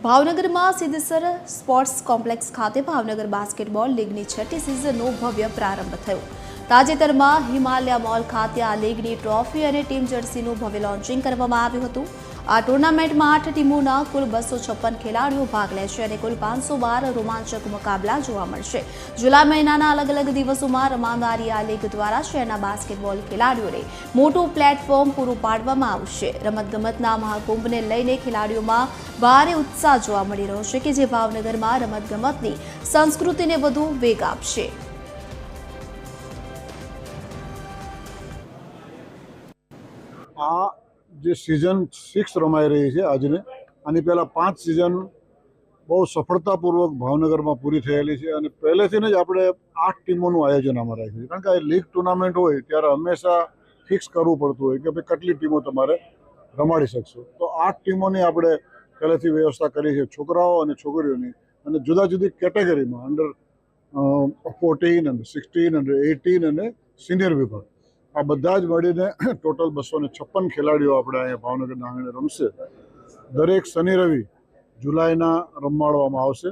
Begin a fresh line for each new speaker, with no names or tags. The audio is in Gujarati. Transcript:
ભાવનગરમાં સિદ્ધેશ્વર સ્પોર્ટ્સ કોમ્પ્લેક્સ ખાતે ભાવનગર બાસ્કેટબોલ લીગની છઠ્ઠી સિઝનનો ભવ્ય પ્રારંભ થયો। તાજેતરમાં હિમાલયા મોલ ખાતે આ લીગની ટ્રોફી અને ટીમ જર્સીનું ભવ્ય લોન્ચિંગ કરવામાં આવ્યું હતું। આ ટુર્નામેન્ટમાં 8 ટીમોના કુલ 256 ખેલાડીઓ ભાગ લેશે અને કુલ 512 રોમાંચક મુકાબલા જોવા મળશે। જુલાઈ મહિનાના અલગ અલગ દિવસોમાં રમાનારી આ લીગ દ્વારા શહેરના બાસ્કેટબોલ ખેલાડીઓને મોટું પ્લેટફોર્મ પૂરું પાડવામાં આવશે। રમતગમતના મહાકુંભને લઈને ખેલાડીઓમાં ભારે ઉત્સાહ જોવા મળી રહ્યો છે કે જે ભાવનગરમાં રમતગમતની સંસ્કૃતિને વધુ વેગ આપશે।
જે सीजन 6 रमाई रही है आज ने आनी पहला 5 सीजन बहुत सफलतापूर्वक भावनगर में पूरी थयेली है और पहले थी ज आपणे 8 टीमों आयोजन आमां राख्युं छे कारण के लीग टूर्नामेंट होय त्यारे हमेशा फिक्स करवुं पड़तुं होय के भाई કેટલી टीमों तमारे रमाड़ी शकशो। तो 8 टीमोनी आपणे पहलेथी व्यवस्था करी है छोकराओ अने छोकरीओनी अने जुदा जुदी केटेगरी में अंडर 14 अंडर 16 अंडर 18 अने सीनियर विभाग आ बधा ज मळीने टोटल 256 खेलाड़ीओ आपणे अहींया भावनगर आंगणे रमशे। दरेक शनि रवि जुलाईना रमाडवामां आवशे।